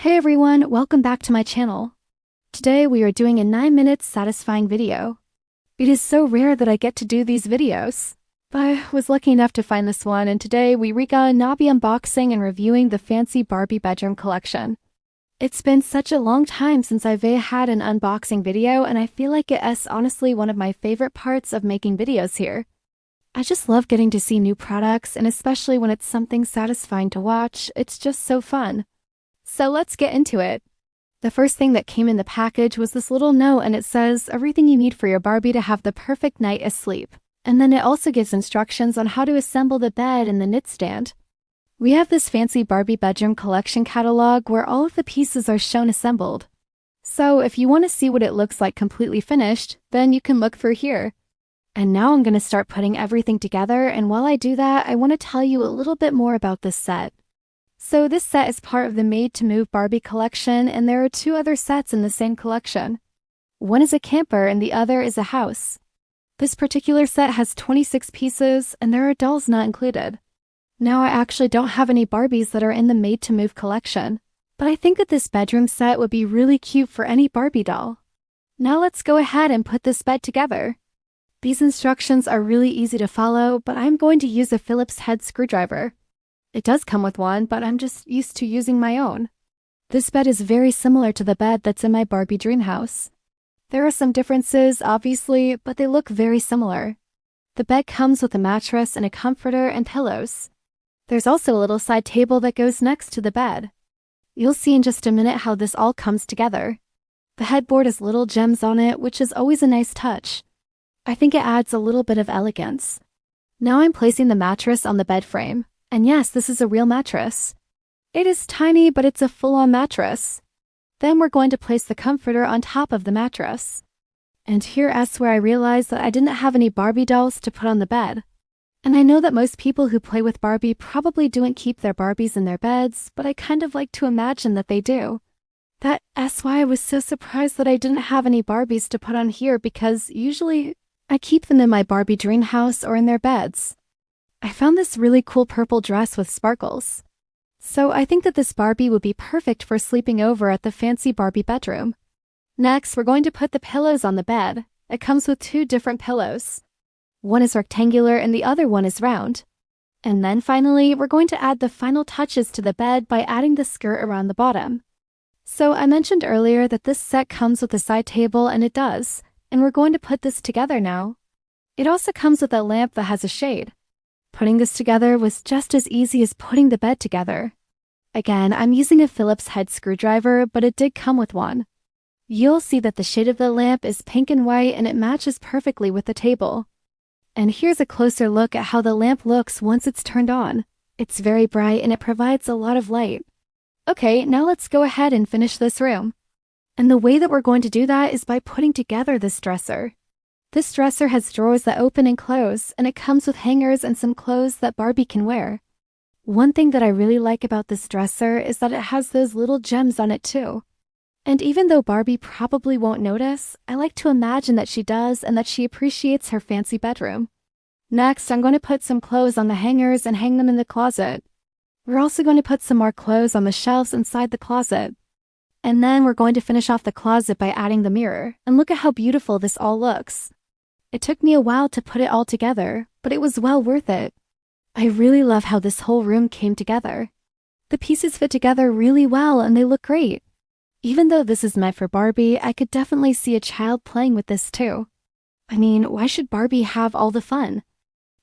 Hey everyone, welcome back to my channel. Today we are doing a 9-minute satisfying video. It is so rare that I get to do these videos, but I was lucky enough to find this one, and today we got Nobby unboxing and reviewing the Fancy Barbie Bedroom Collection. It's been such a long time since I've had an unboxing video, and I feel like it is honestly one of my favorite parts of making videos here. I just love getting to see new products, and especially when it's something satisfying to watch, it's just so fun. So let's get into it. The first thing that came in the package was this little note, and it says everything you need for your Barbie to have the perfect night asleep. And then it also gives instructions on how to assemble the bed and the knit stand. We have this Fancy Barbie Bedroom Collection catalog where all of the pieces are shown assembled. So if you want to see what it looks like completely finished, then you can look through here. And now I'm going to start putting everything together, and while I do that, I want to tell you a little bit more about this set. So this set is part of the Made to Move Barbie collection, and there are two other sets in the same collection. One is a camper and the other is a house. This particular set has 26 pieces, and there are dolls not included. Now I actually don't have any Barbies that are in the Made to Move collection, but I think that this bedroom set would be really cute for any Barbie doll. Now let's go ahead and put this bed together. These instructions are really easy to follow, but I'm going to use a Phillips head screwdriver. It does come with one, but I'm just used to using my own. This bed is very similar to the bed that's in my Barbie dream house. There are some differences, obviously, but they look very similar. The bed comes with a mattress and a comforter and pillows. There's also a little side table that goes next to the bed. You'll see in just a minute how this all comes together. The headboard has little gems on it, which is always a nice touch. I think it adds a little bit of elegance. Now I'm placing the mattress on the bed frame. And yes, this is a real mattress. It is tiny, but it's a full-on mattress. Then we're going to place the comforter on top of the mattress. And here's where I realized that I didn't have any Barbie dolls to put on the bed. And I know that most people who play with Barbie probably don't keep their Barbies in their beds, but I kind of like to imagine that they do. That's why I was so surprised that I didn't have any Barbies to put on here, because usually I keep them in my Barbie dream house or in their beds. I found this really cool purple dress with sparkles. So I think that this Barbie would be perfect for sleeping over at the Fancy Barbie bedroom. Next, we're going to put the pillows on the bed. It comes with two different pillows. One is rectangular and the other one is round. And then finally, we're going to add the final touches to the bed by adding the skirt around the bottom. So I mentioned earlier that this set comes with a side table, and it does. And we're going to put this together now. It also comes with a lamp that has a shade. Putting this together was just as easy as putting the bed together. Again, I'm using a Phillips head screwdriver, but it did come with one. You'll see that the shade of the lamp is pink and white, and it matches perfectly with the table. And here's a closer look at how the lamp looks once it's turned on. It's very bright and it provides a lot of light. Okay, now let's go ahead and finish this room. And the way that we're going to do that is by putting together this dresser. This dresser has drawers that open and close, and it comes with hangers and some clothes that Barbie can wear. One thing that I really like about this dresser is that it has those little gems on it too. And even though Barbie probably won't notice, I like to imagine that she does and that she appreciates her fancy bedroom. Next, I'm going to put some clothes on the hangers and hang them in the closet. We're also going to put some more clothes on the shelves inside the closet. And then we're going to finish off the closet by adding the mirror, and look at how beautiful this all looks. It took me a while to put it all together, but it was well worth it. I really love how this whole room came together. The pieces fit together really well and they look great. Even though this is meant for Barbie, I could definitely see a child playing with this too. I mean, why should Barbie have all the fun?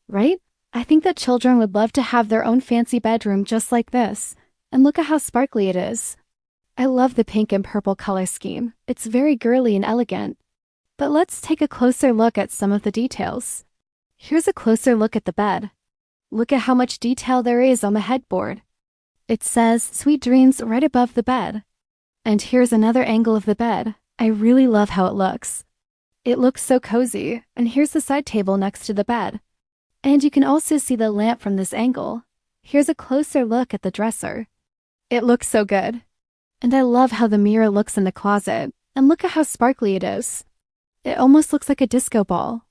Right? I think that children would love to have their own fancy bedroom just like this. And look at how sparkly it is. I love the pink and purple color scheme. It's very girly and elegant. But let's take a closer look at some of the details. Here's a closer look at the bed. Look at how much detail there is on the headboard. It says "Sweet Dreams" right above the bed. And here's another angle of the bed. I really love how it looks. It looks so cozy, and here's the side table next to the bed. And you can also see the lamp from this angle. Here's a closer look at the dresser. It looks so good. And I love how the mirror looks in the closet, and look at how sparkly it is. It almost looks like a disco ball.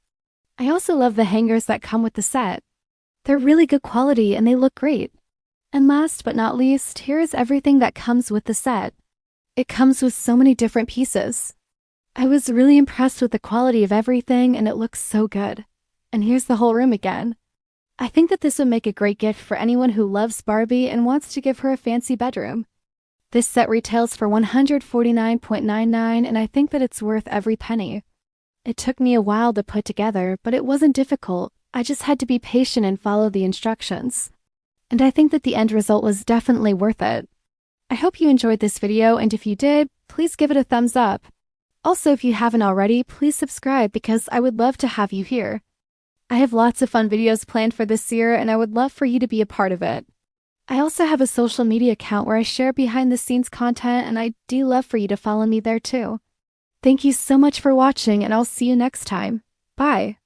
I also love the hangers that come with the set. They're really good quality and they look great. And last but not least, here is everything that comes with the set. It comes with so many different pieces. I was really impressed with the quality of everything and it looks so good. And here's the whole room again. I think that this would make a great gift for anyone who loves Barbie and wants to give her a fancy bedroom. This set retails for $149.99 and I think that it's worth every penny. It took me a while to put together, but it wasn't difficult. I just had to be patient and follow the instructions. And I think that the end result was definitely worth it. I hope you enjoyed this video, and if you did, please give it a thumbs up. Also, if you haven't already, please subscribe because I would love to have you here. I have lots of fun videos planned for this year and I would love for you to be a part of it. I also have a social media account where I share behind the scenes content and I do love for you to follow me there too. Thank you so much for watching and I'll see you next time. Bye.